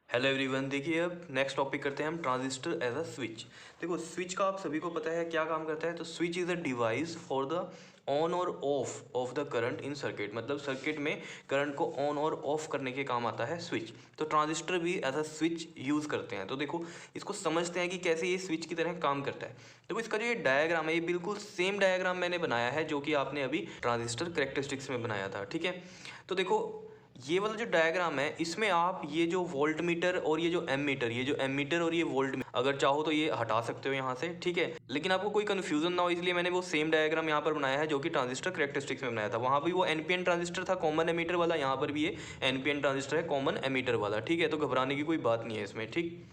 Hello everyone. देखिए अब next topic करते हैं हम ट्रांजिस्टर एज अ स्विच। देखो स्विच का आप सभी को पता है क्या काम करता है। तो switch is a device for the on और off the current in circuit. मतलब सर्किट में करंट को ऑन और ऑफ करने के काम आता है स्विच। तो ट्रांजिस्टर भी एज अ स्विच यूज़ करते हैं। तो देखो इसको समझते हैं कि कैसे ये स्विच की तरह काम करता है। देखो इसका जो ये डायग्राम है ये बिल्कुल सेम डायग्राम मैंने बनाया है जो कि आपने अभी ट्रांजिस्टर कैरेक्टरिस्टिक्स में बनाया था। ठीक है, तो देखो ये वाला जो डायग्राम है इसमें आप ये जो वोल्ट मीटर और ये जो एम मीटर और ये वोल्ट मीटर अगर चाहो तो ये हटा सकते हो यहाँ से। ठीक है, लेकिन आपको कोई कन्फ्यूजन ना हो इसलिए मैंने वो सेम डायग्राम यहाँ पर बनाया है जो कि ट्रांजिस्टर कैरेक्टरिस्टिक्स में बनाया था। वहाँ भी वो एनपीएन ट्रांजिस्टर था कॉमन एमीटर वाला, यहाँ पर भी ये एनपीएन ट्रांजिस्टर है कॉमन एमीटर वाला। ठीक है, तो घबराने की कोई बात नहीं है इसमें। ठीक,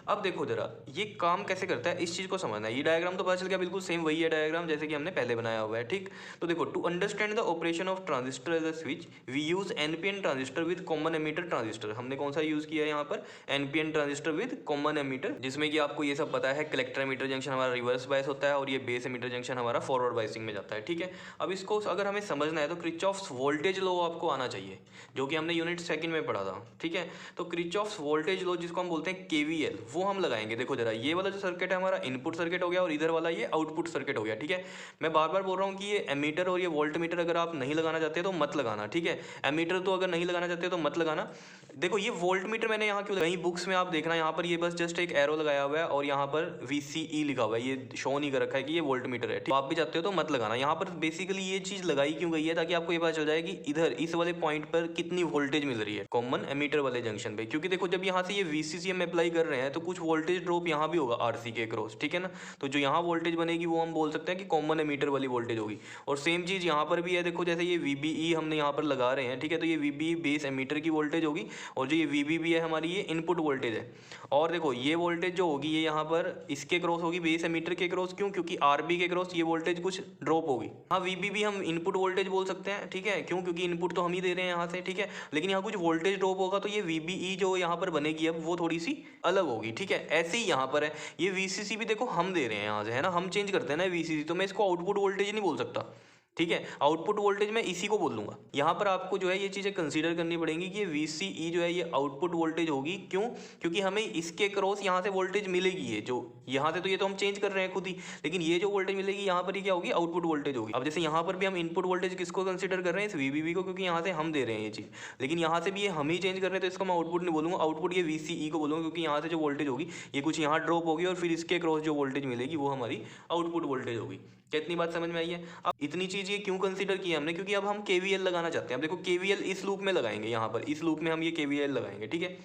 अब देखो जरा ये काम कैसे करता है इस चीज़ को समझना है। ये डायग्राम तो पता चल गया बिल्कुल सेम वही है डायग्राम जैसे कि हमने पहले बनाया हुआ है। ठीक, तो देखो to understand the operation of transistor as a switch we use NPN transistor with common emitter transistor. हमने कौन सा यूज किया है यहाँ पर? NPN transistor with common emitter, जिसमें कि आपको ये सब पता है कलेक्टर एमीटर जंक्शन हमारा रिवर्स बायस होता है और ये बेस एमीटर जंक्शन हमारा फॉरवर्ड बायसिंग में जाता है। ठीक है, अब इसको अगर हमें समझना है तो किरचॉफ्स वोल्टेज लॉ आपको आना चाहिए जो कि हमने यूनिट सेकंड में पढ़ा था। ठीक है, तो किरचॉफ्स वोल्टेज लॉ जिसको हम बोलते हैं केवीएल वो हम लगाएंगे। देखो जरा ये वाला जो सर्किट है हमारा इनपुट सर्किट हो गया और इधर वाला ये आउटपुट सर्किट हो गया। ठीक है, मैं बार बार बोल रहा हूँ कि ये एमीटर और ये वोल्ट मीटर अगर आप नहीं लगाना चाहते तो मत लगाना। ठीक है, एमीटर तो अगर नहीं लगाना चाहते तो मत लगाना। देखो ये वोल्ट मीटर मैंने यहाँ क्यों कहीं बुक्स में आप देखना यहाँ पर ये बस जस्ट एक एरो लगाया हुआ है और यहाँ पर VCE लिखा हुआ है, ये शो नहीं कर रखा है कि ये वोल्ट मीटर है। ठीक, आप भी चाहते हो तो मत लगाना। यहाँ पर बेसिकली ये चीज लगाई क्यों गई है ताकि आपको ये पता चल जाए कि इधर इस वाले पॉइंट पर कितनी वोल्टेज मिल रही है कॉमन एमीटर वाले जंक्शन पे। क्योंकि देखो जब यहाँ से ये VCC हम अप्लाई कर रहे हैं तो कुछ वोल्टेज ड्रॉप यहाँ भी होगा RC के क्रॉस। ठीक है ना, तो जो यहाँ वोल्टेज बनेगी वो हम बोल सकते हैं कि कॉमन एमीटर वाली वोल्टेज होगी। और सेम चीज यहाँ पर भी है। देखो जैसे ये VBE हमने यहाँ पर लगा रहे हैं। ठीक है, तो ये VBE बेस एमीटर की वोल्टेज होगी और जो ये VBB है हमारी ये इनपुट वोल्टेज है। और देखो ये वोल्टेज जो होगी ये यहाँ पर इसके क्रॉस होगी बेस एमीटर के क्रॉस। क्यों? क्योंकि RB के क्रॉस ये वोल्टेज कुछ ड्रॉप होगी। हाँ VBB हम इनपुट वोल्टेज बोल सकते हैं। ठीक है, क्यों? क्योंकि इनपुट तो हम ही दे रहे हैं यहाँ से। ठीक है, लेकिन यहाँ कुछ वोल्टेज ड्रॉप होगा तो ये VBE जो यहाँ पर बनेगी अब वो थोड़ी सी अलग होगी। ठीक है, ऐसे ही यहाँ पर है ये VCC भी देखो हम दे रहे हैं यहाँ से, है ना, हम चेंज करते हैं ना VCC, तो मैं इसको आउटपुट वोल्टेज नहीं बोल सकता। ठीक है, आउटपुट वोल्टेज मैं इसी को बोल दूंगा। यहाँ पर आपको जो है ये चीज़ें कंसीडर करनी पड़ेंगी कि ये VCE जो है ये आउटपुट वोल्टेज होगी। क्यों? क्योंकि हमें इसके क्रॉस यहाँ से वोल्टेज मिलेगी। ये जो यहाँ से तो ये तो हम चेंज कर रहे हैं खुद ही, लेकिन ये जो वोल्टेज मिलेगी यहाँ पर ये क्या होगी? आउटपुट वोल्टेज होगी। अब जैसे यहाँ पर भी हम इनपुट वोल्टेज किसको कंसीडर कर रहे हैं? इस VBB को, क्योंकि यहाँ से हम दे रहे हैं ये चीज़। लेकिन यहाँ से भी ये हम ही चेंज कर रहे हैं तो इसको मैं आउटपुट नहीं बोलूँगा, आउटपुट ये VCE को बोलूँगा क्योंकि यहाँ से जो वोल्टेज होगी ये कुछ यहाँ ड्रॉप होगी और फिर इसके क्रॉस जो वोल्टेज मिलेगी वो हमारी आउटपुट वोल्टेज होगी। क्या इतनी बात समझ में आई है? अब इतनी चीज ये क्यों कंसीडर किया हमने? क्योंकि अब हम KVL लगाना चाहते हैं। अब देखो KVL इस लूप में लगाएंगे, यहाँ पर इस लूप में हम ये KVL लगाएंगे। ठीक है,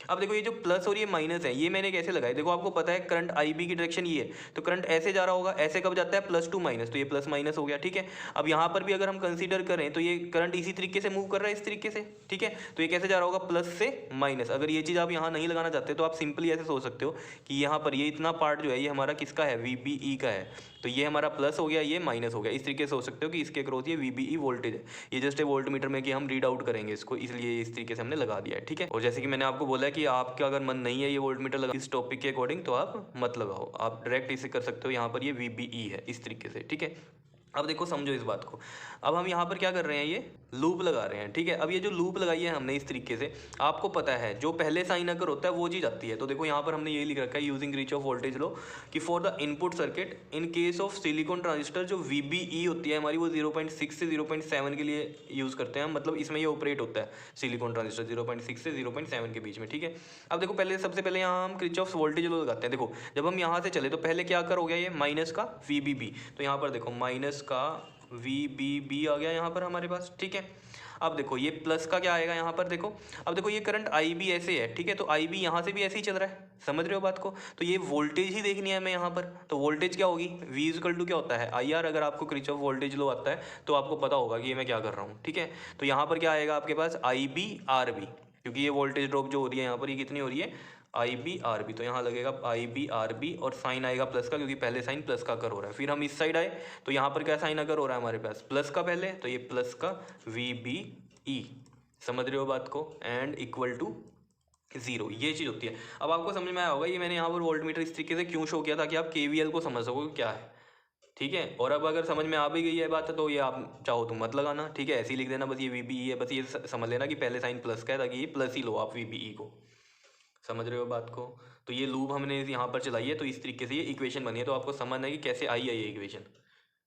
अब देखो ये जो प्लस और ये माइनस है ये मैंने कैसे लगाया? देखो आपको पता है करंट IB की डायरेक्शन ये है तो करंट ऐसे जा रहा होगा, ऐसे कब जाता है? प्लस टू माइनस, तो ये प्लस माइनस हो गया। ठीक है, अब यहाँ पर भी अगर हम कंसीडर करें तो ये करंट इसी तरीके से मूव कर रहा है, इस तरीके से। ठीक है, तो ये कैसे जा रहा होगा? प्लस से माइनस। अगर ये चीज़ आप यहाँ नहीं लगाना चाहते तो आप सिंपली ऐसे सोच सकते हो कि यहाँ पर ये इतना पार्ट जो है ये हमारा किसका है? VBE का है। तो ये हमारा प्लस हो गया, ये माइनस हो गया। इस तरीके से सोच सकते हो कि इसके क्रॉस ये VBE वोल्टेज है। ये जस्ट ए वोल्ट मीटर में कि हम रीड आउट करेंगे इसको, इसलिए इस तरीके से हमने लगा दिया है। ठीक है, और जैसे कि मैंने आपको बोला है कि आपका अगर मन नहीं है ये वोल्ट मीटर लगा इस टॉपिक के अकॉर्डिंग तो आप मत लगाओ, आप डायरेक्ट इसे कर सकते हो। यहाँ पर ये VBE है इस तरीके से। ठीक है, अब देखो समझो इस बात को। अब हम यहाँ पर क्या कर रहे हैं? ये लूप लगा रहे हैं। ठीक है, अब ये जो लूप लगाई है हमने इस तरीके से, आपको पता है जो पहले साइन अगर होता है वो चीज़ आती है। तो देखो यहाँ पर हमने ये लिख रखा है यूजिंग किरचॉफ वोल्टेज लॉ कि for the input circuit in case of silicon transistor जो VBE होती है हमारी वो 0.6 से 0.7 के लिए यूज़ करते हैं। मतलब इसमें ये ऑपरेट होता है सिलिकॉन ट्रांजिस्टर 0.6 से 0.7 के बीच में। ठीक है, अब देखो पहले सबसे पहले यहाँ हम किरचॉफ वोल्टेज लॉ लगाते हैं। देखो जब हम यहाँ से चले तो पहले क्या कर हो गया? ये माइनस का VBB, तो यहाँ पर देखो माइनस का VBB आ गया यहाँ पर हमारे पास। ठीक है, अब देखो ये प्लस का क्या आएगा यहाँ पर? देखो अब देखो ये करंट IB ऐसे है। ठीक है, तो IB यहाँ से भी ऐसे ही चल रहा है, समझ रहे हो बात को? तो ये वोल्टेज ही देखनी है हमें यहाँ पर। तो वोल्टेज क्या होगी? V इक्वल टू क्या होता है? IR। अगर आपको किरचॉफ वोल्टेज लॉ आता है तो आपको पता होगा कि ये मैं क्या कर रहा हूँ। ठीक है, तो यहाँ पर क्या आएगा आपके पास? IB RB, क्योंकि ये वोल्टेज ड्रॉप जो हो रही है यहाँ पर ये कितनी हो रही है? IB RB, तो यहाँ लगेगा IB RB और साइन आएगा प्लस का क्योंकि पहले साइन प्लस का कर हो रहा है। फिर हम इस साइड आए तो यहाँ पर क्या साइन अगर हो रहा है हमारे पास? प्लस का पहले, तो ये प्लस का VBE, समझ रहे हो बात को? एंड इक्वल टू 0, ये चीज़ होती है। अब आपको समझ में आया होगा ये मैंने यहाँ पर वोल्ट मीटर इस तरीके से क्यों शो किया ताकि आप KVL को समझ सको क्या है। ठीक है, और अब अगर समझ में आ भी गई है बात तो ये आप चाहो तो मत लगाना। ठीक है, ऐसे ही लिख देना बस ये VBE है, बस ये समझ लेना कि पहले साइन प्लस का है ताकि ये प्लस ही लो आप VBE को। समझ रहे हो बात को? तो ये लूप हमने यहाँ पर चलाई है, तो इस तरीके से ये इक्वेशन बनी है। तो आपको समझना है कि कैसे आई है ये इक्वेशन।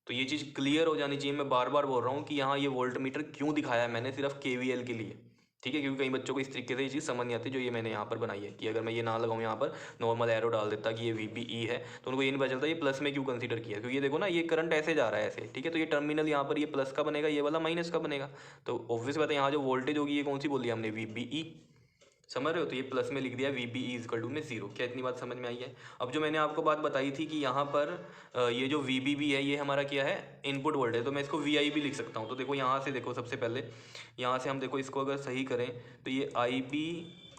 तो ये चीज़ क्लियर हो जानी चाहिए। मैं बार बार बोल रहा हूँ कि यहाँ ये वोल्ट मीटर क्यों दिखाया है मैंने, सिर्फ केवीएल के लिए, ठीक है? क्योंकि कई बच्चों को इस तरीके से ये चीज़ समझ नहीं आती जो ये मैंने यहाँ पर बनाई है, कि अगर मैं ये ना लगाऊँ यहाँ पर, नॉर्मल एरो डाल देता कि ये वीबीई है, तो उनको ये नहीं पता चलता ये प्लस में क्यों कंसीडर किया। क्योंकि ये देखो ना, ये करंट ऐसे जा रहा है ऐसे, ठीक है? तो ये टर्मिनल यहाँ पर ये प्लस का बनेगा, ये वाला माइनस का बनेगा। तो ऑब्वियस बात है, यहाँ जो वोल्टेज होगी ये कौन सी बोली हमने, वीबीई। समझ रहे हो? तो ये प्लस में लिख दिया V B E equal to में 0। क्या इतनी बात समझ में आई है? अब जो मैंने आपको बात बताई थी कि यहाँ पर ये जो वी बी बी है ये हमारा क्या है, इनपुट वोल्टेज। तो मैं इसको वी आई भी लिख सकता हूँ। तो देखो यहाँ से, देखो सबसे पहले यहाँ से हम देखो इसको अगर सही करें तो ये आई बी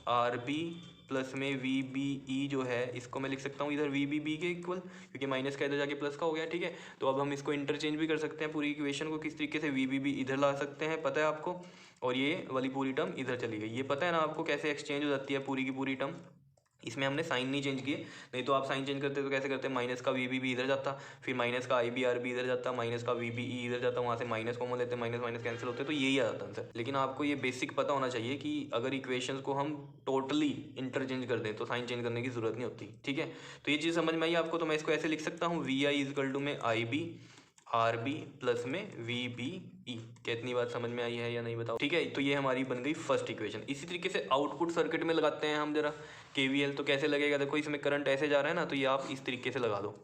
आर बी प्लस में वी बी ई जो है, इसको मैं लिख सकता हूँ इधर वी बी बी के इक्वल, क्योंकि माइनस का इधर जाके प्लस का हो गया, ठीक है? तो अब हम इसको इंटरचेंज भी कर सकते हैं, पूरी इक्वेशन को किस तरीके से वी बी बी इधर ला सकते हैं, पता है आपको? और ये वाली पूरी टर्म इधर चली गई। ये पता है ना आपको कैसे एक्सचेंज हो जाती है पूरी की पूरी टर्म? इसमें हमने साइन नहीं चेंज किए, नहीं तो आप साइन चेंज करते तो कैसे करते, माइनस का वी बी बी इधर जाता, फिर माइनस का आई बी आर बी इधर जाता, माइनस का वी बी ई इधर जाता, वहाँ से माइनस कॉमन लेते, माइनस माइनस कैंसिल होते, तो यही आ जाता आंसर। लेकिन आपको ये बेसिक पता होना चाहिए कि अगर इक्वेशंस को हम टोटली इंटरचेंज कर दें तो साइन चेंज करने की जरूरत नहीं होती, ठीक है? तो ये चीज़ समझ में आई आपको? तो मैं इसको ऐसे लिख सकता हूँ, वी आई इजकल टू में आई बी आर बी प्लस में वी बी ई। क्या इतनी बात समझ में आई है या नहीं, बताओ? ठीक है, तो ये हमारी बन गई फर्स्ट इक्वेशन। इसी तरीके से आउटपुट सर्किट में लगाते हैं हम जरा केवीएल। तो कैसे लगेगा, देखो इसमें करंट ऐसे जा रहा है ना, तो ये आप इस तरीके से लगा दो,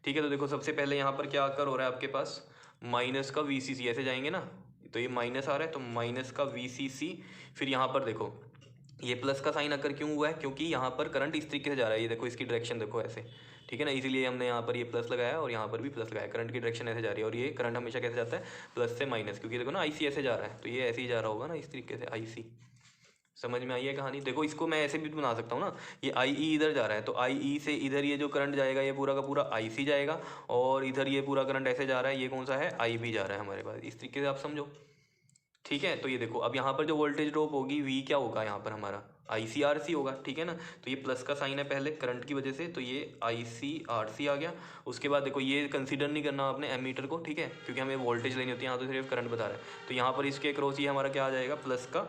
ठीक है? तो देखो सबसे पहले यहाँ पर क्या कर हो रहा है आपके पास, माइनस का वी सी सी, ऐसे जाएंगे ना, तो ये माइनस आ रहा है, तो माइनस का वी सी सी। फिर यहाँ पर देखो ये प्लस का साइन आकर क्यों हुआ है, क्योंकि यहाँ पर करंट इस तरीके से जा रहा है, ये देखो इसकी डायरेक्शन देखो ऐसे, ठीक है ना? इसीलिए हमने यहाँ पर ये प्लस लगाया और यहाँ पर भी प्लस लगाया। करंट की डायरेक्शन ऐसे जा रही है, और ये करंट हमेशा कैसे जाता है, प्लस से माइनस, क्योंकि देखो ना आईसी ऐसे जा रहा है, तो ये ऐसे ही जा रहा होगा ना इस तरीके से आईसी। समझ में आई है कहानी? देखो इसको मैं ऐसे भी बना सकता हूँ ना, ये आई ई इधर जा रहा है, तो आई ई से इधर ये जो करंट जाएगा ये पूरा का पूरा आई सी जाएगा, और इधर ये पूरा करंट ऐसे जा रहा है, ये कौन सा है, आई बी जा रहा है हमारे पास। इस तरीके से आप समझो, ठीक है? तो ये देखो अब यहाँ पर जो वोल्टेज ड्रॉप होगी वी क्या होगा यहाँ पर हमारा, आई सी आर सी होगा, ठीक है ना? तो ये प्लस का साइन है पहले करंट की वजह से, तो ये आई सी आर सी आ गया। उसके बाद देखो ये कंसीडर नहीं करना आपने एमीटर को, ठीक है? क्योंकि हमें वोल्टेज लेनी होती है, यहाँ तो सिर्फ करंट बता रहा है। तो यहाँ पर इसके क्रॉस ये हमारा क्या आ जाएगा, प्लस का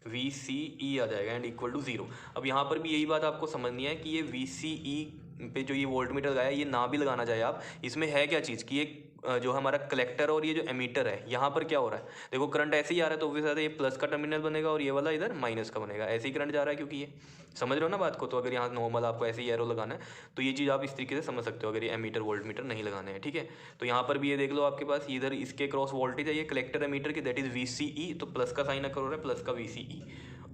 वी सी ई आ जाएगा एंड इक्वल टू 0। अब यहाँ पर भी यही बात आपको समझनी है कि ये वी सी ई पे जो ये वोल्ट मीटर लगाया, ये ना भी लगाना चाहे आप, इसमें है क्या चीज़ कि ये जो हमारा कलेक्टर और ये जो एमीटर है, यहाँ पर क्या हो रहा है, देखो करंट ऐसे ही आ रहा है, तो ऑब्वियस ये प्लस का टर्मिनल बनेगा और ये वाला इधर माइनस का बनेगा। ऐसे ही करंट जा रहा है क्योंकि ये, समझ रहे हो ना बात को? तो अगर यहाँ नॉर्मल आपको ऐसे ही एरो लगाना है तो ये चीज़ आप इस तरीके से समझ सकते हो, अगर ये एमीटर वोल्ट मीटर नहीं लगाने हैं, ठीक है? तो यहाँ पर भी ये देख लो आपके पास इधर इसके क्रॉस वोल्टेज है, ये कलेक्टर एमीटर की, दैट इज वी सी ई, तो प्लस का साइन अकर हो रहा है, प्लस का वी सी ई।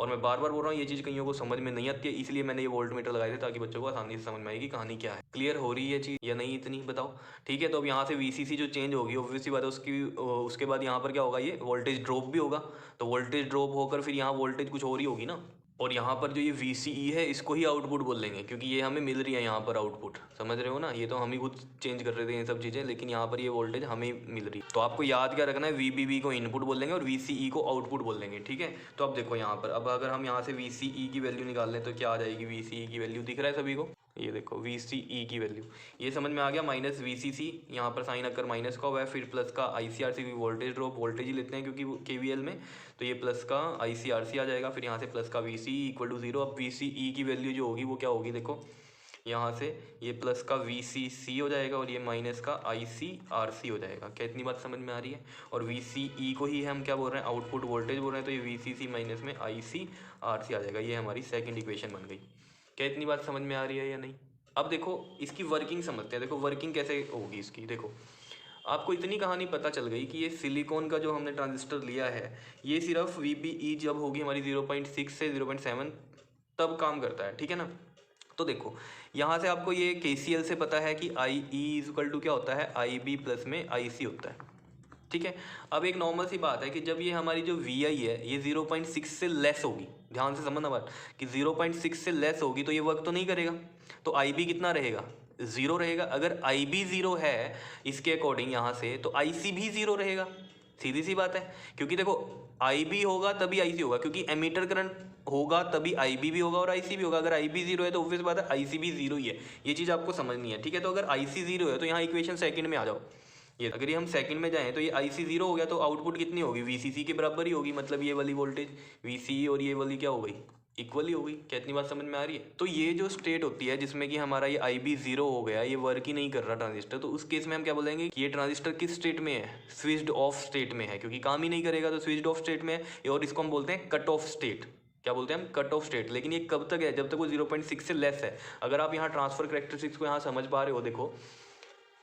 और मैं बार बार बोल रहा हूँ ये चीज़ कईयों को समझ में नहीं आती है, इसलिए मैंने ये वोल्ट मीटर लगाए थे ताकि बच्चों को आसानी से समझ में आएगी कहानी क्या है। क्लियर हो रही है चीज़ या नहीं इतनी, बताओ? ठीक है, तो अब यहाँ से वीसीसी जो चेंज होगी ऑब्वियसली बात है उसके बाद यहाँ पर क्या होगा, ये वोल्टेज ड्रॉप भी होगा। तो वोल्टेज ड्रॉप होकर फिर यहाँ वोल्टेज कुछ और ही होगी ना, और यहाँ पर जो ये VCE है इसको ही आउटपुट बोल लेंगे, क्योंकि ये हमें मिल रही है यहाँ पर आउटपुट। समझ रहे हो ना? ये तो हम ही खुद चेंज कर रहे थे ये सब चीज़ें, लेकिन यहाँ पर ये वोल्टेज हमें मिल रही है। तो आपको याद क्या रखना है, VBB को इनपुट बोल देंगे और VCE को आउटपुट बोल देंगे, ठीक है? तो अब देखो यहाँ पर, अब अगर हम यहाँ से VCE की वैल्यू निकाल लें तो क्या आ जाएगी, VCE की वैल्यू दिख रहा है सभी को? ये देखो VCE की वैल्यू, ये समझ में आ गया। माइनस VCC, यहाँ पर साइन अकर माइनस का हुआ है, फिर प्लस का ICRC, वोल्टेज ड्रॉप वोल्टेज ही लेते हैं क्योंकि KVL में, तो ये प्लस का ICRC आ जाएगा, फिर यहाँ से प्लस का VCE इक्वल टू 0। अब VCE की वैल्यू जो होगी वो क्या होगी, देखो यहाँ से ये प्लस का VCC हो जाएगा और ये माइनस का ICRC हो जाएगा। क्या इतनी बात समझ में आ रही है? और VCE को ही हम क्या बोल रहे हैं, आउटपुट वोल्टेज बोल रहे हैं, तो ये VCC माइनस में ICRC आ जाएगा। ये हमारी सेकेंड इक्वेशन बन गई। क्या इतनी बात समझ में आ रही है या नहीं? अब देखो इसकी वर्किंग समझते हैं। देखो वर्किंग कैसे होगी इसकी, देखो आपको इतनी कहानी पता चल गई कि ये सिलिकॉन का जो हमने ट्रांजिस्टर लिया है ये सिर्फ VBE जब होगी हमारी 0.6 से 0.7 तब काम करता है, ठीक है ना? तो देखो यहाँ से आपको ये KCL से पता है कि IE इक्वल टू क्या होता है, IB प्लस में IC होता है, ठीक है? अब एक नॉर्मल सी बात है कि जब ये हमारी जो VI है ये 0.6 से लेस होगी, ध्यान से समझना बात, कि 0.6 से लेस होगी तो ये वर्क तो नहीं करेगा, तो IB कितना रहेगा, 0 रहेगा। अगर IB 0 है इसके अकॉर्डिंग यहाँ से, तो IC भी 0 रहेगा। सीधी सी बात है, क्योंकि देखो IB होगा तभी IC होगा, क्योंकि एमीटर करंट होगा तभी IB भी होगा और IC भी होगा। अगर IB 0 है तो ऑब्वियस बात है IC भी 0 ही है। ये चीज़ आपको समझनी है, ठीक है? तो अगर IC 0 है तो यहाँ इक्वेशन सेकंड में आ जाओ। ये अगर ये हम सेकंड में जाएं तो ये IC 0 हो गया, तो आउटपुट कितनी होगी, VCC के बराबर ही होगी, मतलब ये वाली वोल्टेज VCE और ये वाली क्या हो गई, इक्वली हो गई। क्या इतनी बात समझ में आ रही है? तो ये जो स्टेट होती है जिसमें कि हमारा ये IB 0 हो गया, ये वर्क ही नहीं कर रहा ट्रांजिस्टर, तो उस केस में हम क्या बोलेंगे कि ये ट्रांजिस्टर किस स्टेट में है? स्विच्ड ऑफ स्टेट में है, क्योंकि काम ही नहीं करेगा तो स्विच्ड ऑफ स्टेट में है। और इसको हम बोलते हैं कट ऑफ स्टेट। क्या बोलते हैं हम? Cut off state. लेकिन ये कब तक है? जब तक वो 0.6 से लेस है। अगर आप यहाँ ट्रांसफर कैरेक्टरिस्टिक्स को यहाँ समझ पा रहे हो, देखो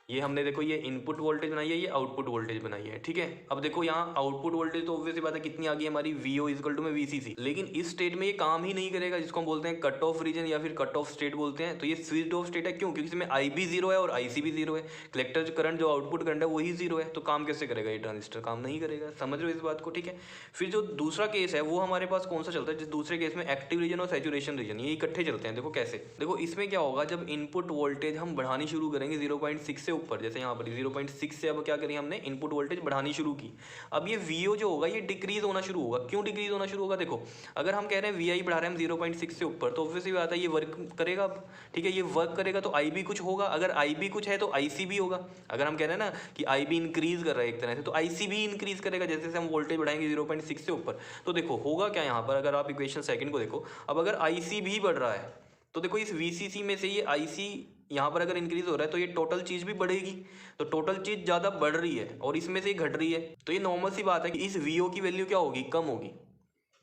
ये हमने देखो ये इनपुट वोल्टेज बनाई है, ये आउटपुट वोल्टेज बनाई है, ठीक है। अब देखो यहाँ आउटपुट वोल्टेज तो ऑब्वियस सी बात है कितनी आ गई हमारी, VO इक्वल टू में VCC। लेकिन इस स्टेट में ये काम ही नहीं करेगा, जिसको हम बोलते हैं कट ऑफ रीजन या फिर कट ऑफ स्टेट बोलते हैं। तो ये स्विच्ड ऑफ स्टेट है, क्यों? क्योंकि इसमें IB 0 है और IC भी 0 है। कलेक्टर करंट जो आउटपुट करंट है वही 0 है, तो काम कैसे करेगा ये ट्रांजिस्टर? काम नहीं करेगा। समझ रहे हो इस बात को? ठीक है। फिर जो दूसरा केस है वो हमारे पास कौन सा चलता है? जिस दूसरे केस में एक्टिव रीजन और सैचुरेशन रीजन ये इकट्ठे चलते हैं। देखो कैसे, देखो इसमें क्या होगा, जब इनपुट वोल्टेज हम बढ़ानी शुरू करेंगे 0.6 से ऊपर, जैसे यहाँ पर 0.6 से अब क्या करें हमने, इनपुट वोल्टेज बढ़ानी शुरू की। अब ये VO जो होगा ये डिक्रीज होना शुरू होगा। क्यों डिक्रीज होना शुरू होगा? देखो अगर हम कह रहे हैं VI बढ़ा रहे हैं हम 0.6 से ऊपर, तो ऑब्वियसली बात है ये वर्क करेगा अब, ठीक है। ये वर्क करेगा तो IB कुछ होगा, अगर IB कुछ है तो IC भी होगा। अगर हम कह रहे हैं ना कि IB इंक्रीज कर रहा है एक तरह से, तो IC भी इंक्रीज करेगा जैसे जैसे हम वोल्टेज बढ़ाएंगे 0.6 से ऊपर। तो देखो होगा क्या यहाँ पर, अगर आप इक्वेशन सेकंड को देखो, अब अगर IC भी बढ़ रहा है तो देखो इस VCC में से ये IC यहाँ पर अगर इंक्रीज हो रहा है तो ये टोटल चीज़ भी बढ़ेगी। तो टोटल चीज़ ज़्यादा बढ़ रही है और इसमें से ही घट रही है, तो ये नॉर्मल सी बात है कि इस VO की वैल्यू क्या होगी? कम होगी,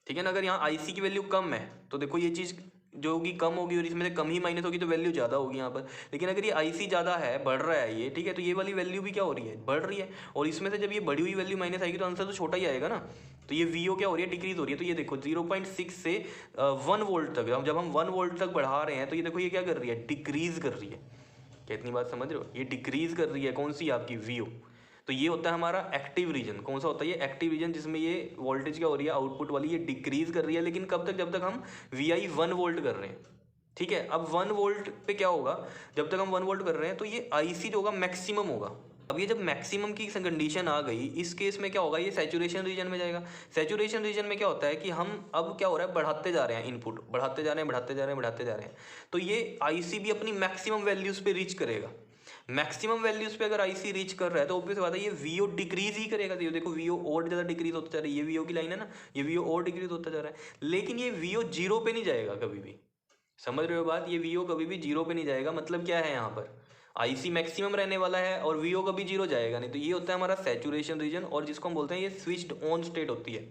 ठीक है ना। अगर यहाँ IC की वैल्यू कम है तो देखो ये चीज़ जो होगी कम होगी और इसमें से कम ही माइनस होगी तो वैल्यू ज़्यादा होगी यहाँ पर। लेकिन अगर ये IC ज़्यादा है, बढ़ रहा है ये, ठीक है, तो ये वाली वैल्यू भी क्या हो रही है? बढ़ रही है। और इसमें से जब ये बढ़ी हुई वैल्यू माइनस आएगी तो आंसर तो छोटा ही आएगा ना। तो ये VO क्या हो रही है? डिक्रीज हो रही है। तो ये देखो 0.6 से 1 वोल्ट तक, जब हम 1 वोल्ट तक बढ़ा रहे हैं तो ये देखो ये क्या कर रही है? डिक्रीज कर रही है। क्या इतनी बात समझ रहे हो? ये डिक्रीज कर रही है कौन सी? आपकी VO। तो ये होता है हमारा एक्टिव रीजन। कौन सा होता है ये? एक्टिव रीजन, जिसमें ये वोल्टेज क्या हो रही है? आउटपुट वाली ये डिक्रीज कर रही है। लेकिन कब तक? जब तक हम VI 1 वोल्ट कर रहे हैं, ठीक है। अब 1 वोल्ट पे क्या होगा? जब तक हम 1 वोल्ट कर रहे हैं तो ये IC जो होगा मैक्सिमम होगा। अब ये जब मैक्सिमम की कंडीशन आ गई, इस केस में क्या होगा? ये सैचुरेशन रीजन में जाएगा। सैचुरेशन रीजन में क्या होता है कि हम अब क्या हो रहा है? बढ़ाते जा रहे हैं इनपुट, बढ़ाते जा रहे हैं, बढ़ाते जा रहे हैं, बढ़ाते जा रहे हैं। तो ये IC भी अपनी मैक्सिमम वैल्यूज पे रीच करेगा। मैक्सिमम वैल्यूज पे अगर IC रीच कर रहा है तो ऑब्वियस बात है ये VO डिक्रीज ही करेगा। तो ये देखो VO और ज़्यादा डिक्रीज होता जा रहा है, ये VO की लाइन है ना, ये VO और डिक्रीज होता जा रहा है। लेकिन ये VO 0 पे नहीं जाएगा कभी भी। समझ रहे हो बात? ये VO कभी भी 0 पे नहीं जाएगा। मतलब क्या है यहाँ पर? IC मैक्सिमम रहने वाला है और VO कभी 0 जाएगा नहीं। तो ये होता है हमारा सैचुरेशन रीजन, और जिसको हम बोलते हैं ये स्विच्ड ऑन स्टेट होती है।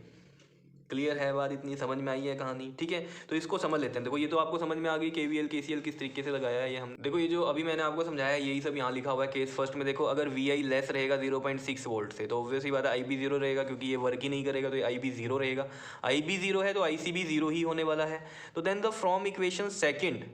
क्लियर है बात? इतनी समझ में आई है कहानी? ठीक है, तो इसको समझ लेते हैं। देखो ये तो आपको समझ में आ गई KVL KCL किस तरीके से लगाया है ये हम। देखो ये जो अभी मैंने आपको समझाया है यही सब यहाँ लिखा हुआ है। केस फर्स्ट में देखो, अगर VI लेस रहेगा 0.6 वोल्ट से तो ऑब्वियसली बात है IB 0 रहेगा, क्योंकि ये वर्क ही नहीं करेगा तो ये IB 0 रहेगा। IB 0 है तो IC भी 0 ही होने वाला है। तो then the from equation second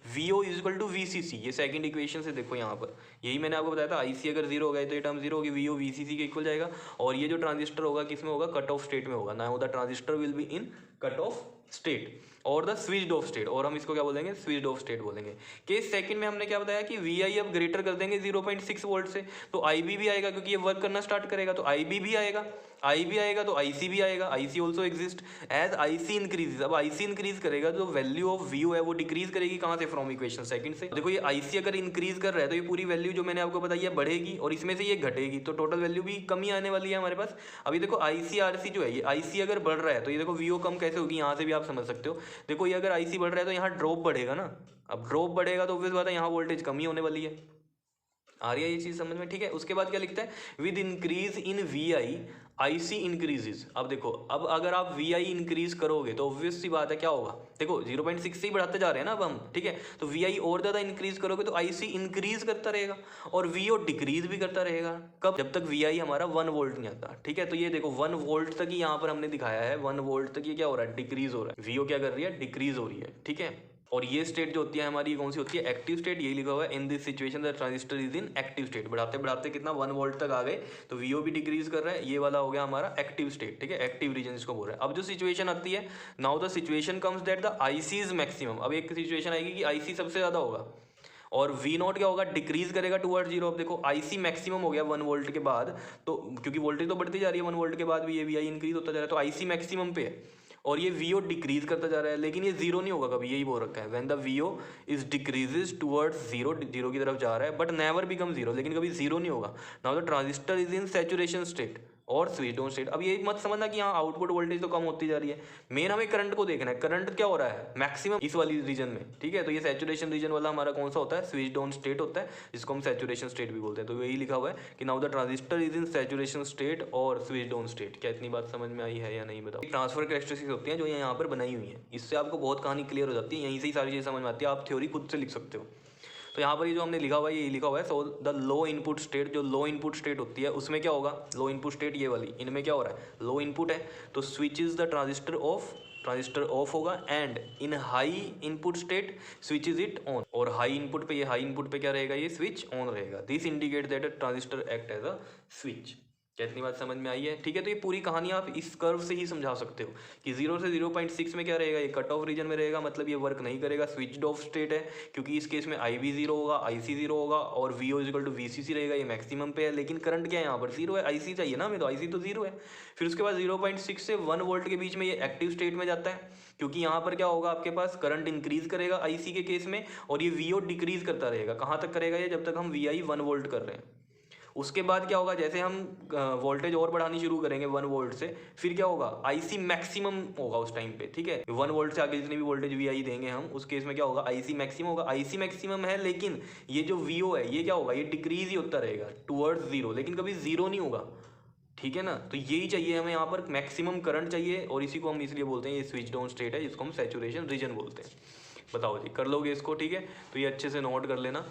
VO is equal to VCC, ये सेकंड इक्वेशन से देखो यहाँ पर यही मैंने आपको बताया था। IC अगर 0 हो गया तो ये टर्म 0 होगी, VO VCC के इक्वल जाएगा। और ये जो ट्रांजिस्टर होगा किस में होगा? कट ऑफ स्टेट में होगा। Now the transistor will be in cut off state और द स्विच्ड ऑफ स्टेट, और हम इसको क्या बोलेंगे? स्विच्ड ऑफ स्टेट बोलेंगे। केस सेकंड में हमने क्या बताया कि VI अब ग्रेटर कर देंगे 0.6 वोल्ट से, तो IB भी आएगा, क्योंकि ये वर्क करना स्टार्ट करेगा तो IB भी आएगा, IB आएगा तो IC भी आएगा। IC also exist as IC increase. अब IC इंक्रीज करेगा तो वैल्यू ऑफ VO है वो डिक्रीज करेगी। कहाँ से? फ्रॉम इक्वेशन सेकंड से। देखो ये IC अगर इंक्रीज कर रहा है तो ये पूरी वैल्यू जो मैंने आपको बताई है बढ़ेगी, और इसमें से ये घटेगी, तो टोटल वैल्यू भी कम ही आने वाली है हमारे पास। अभी देखो IC RC जो है, ये IC अगर बढ़ रहा है तो ये देखो VO कम कैसे होगी, यहाँ से भी आप समझ सकते हो। देखो ये अगर IC बढ़ रहा है तो यहाँ ड्रॉप बढ़ेगा ना। अब ड्रॉप बढ़ेगा तो ऑब्वियस बात है यहाँ वोल्टेज कम ही होने वाली है। आ रही है ये चीज़ समझ में? ठीक है। उसके बाद क्या लिखता है? With increase in VI IC increases. अब देखो, अब अगर आप VI इंक्रीज करोगे तो ऑब्वियस सी बात है क्या होगा? देखो 0.6 से ही बढ़ाते जा रहे हैं ना अब हम, ठीक है। तो VI और ज़्यादा इंक्रीज करोगे तो IC इंक्रीज करता रहेगा और VO डिक्रीज भी करता रहेगा। कब? जब तक VI हमारा 1 वोल्ट नहीं आता, ठीक है। तो ये देखो 1 वोल्ट तक ही यहाँ पर हमने दिखाया है, 1 वोल्ट तक ये क्या हो रहा है? डिक्रीज हो रहा है। VO क्या कर रही है? डिक्रीज हो रही है, ठीक है। और ये स्टेट जो होती है हमारी कौन सी होती है? Active state. यही लिखा हुआ है in this situation the transistor is in active state. बढ़ाते बढ़ाते कितना? 1 वोल्ट तक आ गए तो VO भी डिक्रीज कर रहा है। ये वाला हो गया हमारा एक्टिव स्टेट, ठीक है, एक्टिव रीजन इसको बोल रहा है। अब जो सिचुएशन आती है, now the situation comes that the IC is maximum. अब एक सिचुएशन आएगी कि IC सबसे ज्यादा होगा और V0 क्या होगा? डिक्रीज करेगा टुवर्ड 0। अब देखो IC मैक्सिमम हो गया 1 वोल्ट के बाद, तो क्योंकि वोल्टेज तो बढ़ती जा रही है 1 वोल्ट के बाद भी, ये VI इंक्रीज होता जा रहा है, तो IC मैक्सिमम पे है और ये VO डिक्रीज करता जा रहा है। लेकिन ये 0 नहीं होगा कभी, यही बोल रखा है। When the VO is decreases towards 0, 0 की तरफ जा रहा है, बट नेवर बिकम 0, लेकिन कभी 0 नहीं होगा। Now the transistor is in saturation state और स्विच ऑन स्टेट। अब ये मत समझना कि यहाँ आउटपुट वोल्टेज तो कम होती जा रही है, मेन हमें करंट को देखना है, करंट क्या हो रहा है मैक्सिमम इस वाली रीजन में, ठीक है। तो ये सैचुरेशन रीजन वाला हमारा कौन सा होता है, स्विच ऑन स्टेट होता है, जिसको हम सैचुरेशन स्टेट भी बोलते हैं। तो यही लिखा हुआ है कि now the transistor is in saturation state और स्विच ऑन स्टेट। क्या इतनी बात समझ में आई है या नहीं बताओ। ट्रांसफर कैरेक्टरिस्टिक्स होती हैं जो यहाँ पर बनाई हुई है, इससे आपको बहुत कहानी क्लियर हो जाती है, यहीं से ही सारी चीज़ें समझ में आती है, आप थ्योरी खुद से लिख सकते हो। तो यहाँ पर ये जो हमने लिखा हुआ है, ये लिखा हुआ है so the low input state, जो लो इनपुट स्टेट होती है उसमें क्या होगा, लो इनपुट स्टेट ये वाली, इनमें क्या हो रहा है, लो इनपुट है तो switch is the transistor off होगा, and in high input state switch is it on, और हाई इनपुट पे, ये हाई इनपुट पे क्या रहेगा, ये स्विच ऑन रहेगा। This indicate that transistor act as a switch. क्या इतनी बात समझ में आई है, ठीक है। तो ये पूरी कहानी आप इस कर्व से ही समझा सकते हो कि 0 से 0.6 में क्या रहेगा, ये कट ऑफ रीजन में रहेगा, मतलब ये वर्क नहीं करेगा, स्विच्ड ऑफ स्टेट है, क्योंकि इस केस में IB 0 होगा, IC 0 होगा, और VO इक्वल टू VCC रहेगा, ये मैक्सिमम पे है, लेकिन करंट क्या है यहाँ पर 0 है, IC चाहिए ना हमें, तो IC तो 0 है। फिर उसके बाद 0.6 से 1 वोल्ट के बीच में ये एक्टिव स्टेट में जाता है, क्योंकि यहाँ पर क्या होगा, आपके पास करंट इंक्रीज करेगा IC के केस में, और ये VO डिक्रीज करता रहेगा, कहाँ तक करेगा ये, जब तक हम VI 1 वोल्ट कर रहे हैं। उसके बाद क्या होगा, जैसे हम वोल्टेज और बढ़ानी शुरू करेंगे 1 वोल्ट से, फिर क्या होगा, IC मैक्सिमम होगा उस टाइम पे, ठीक है। 1 वोल्ट से आगे जितनी भी वोल्टेज VI देंगे हम, उस केस में क्या होगा, IC मैक्सिमम होगा। IC मैक्सिमम है, लेकिन ये जो VO है ये क्या होगा, ये डिक्रीज ही होता रहेगा टुवर्ड्स 0, लेकिन कभी 0 नहीं होगा, ठीक है ना। तो यही चाहिए हमें, यहाँ पर मैक्सिमम करंट चाहिए, और इसी को हम इसलिए बोलते हैं ये स्विच ऑन स्टेट है, जिसको हम सैचुरेशन रीजन बोलते हैं। बताओ जी, कर लोगे इसको, ठीक है। तो ये अच्छे से नोट कर लेना,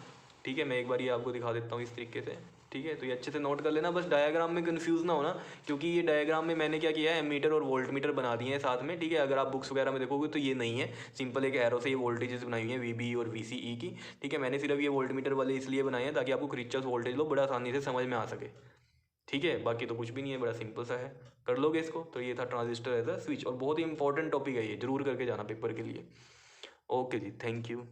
ठीक है। मैं एक बार ये आपको दिखा देता हूँ इस तरीके से, ठीक है। तो ये अच्छे से नोट कर लेना, बस डायग्राम में कंफ्यूज ना होना, क्योंकि ये डायग्राम में मैंने क्या किया है, एमीटर और वोल्ट मीटर बना दिए हैं साथ में, ठीक है। अगर आप बुक्स वगैरह में देखोगे तो ये नहीं है, सिंपल एक एरो से ये वोल्टेजेस बनाई हुई है VB और VCE की, ठीक है। मैंने सिर्फ ये वोल्ट मीटर वाले इसलिए बनाए हैं ताकि आपको किरचॉफ वोल्टेज लो बड़ा आसानी से समझ में आ सके, ठीक है। बाकी तो कुछ भी नहीं है, बड़ा सिंपल सा है, कर लोगे इसको। तो ये था ट्रांजिस्टर एज अ स्विच, और बहुत ही इंपॉर्टेंट टॉपिक है ये, जरूर करके जाना पेपर के लिए। ओके जी, थैंक यू।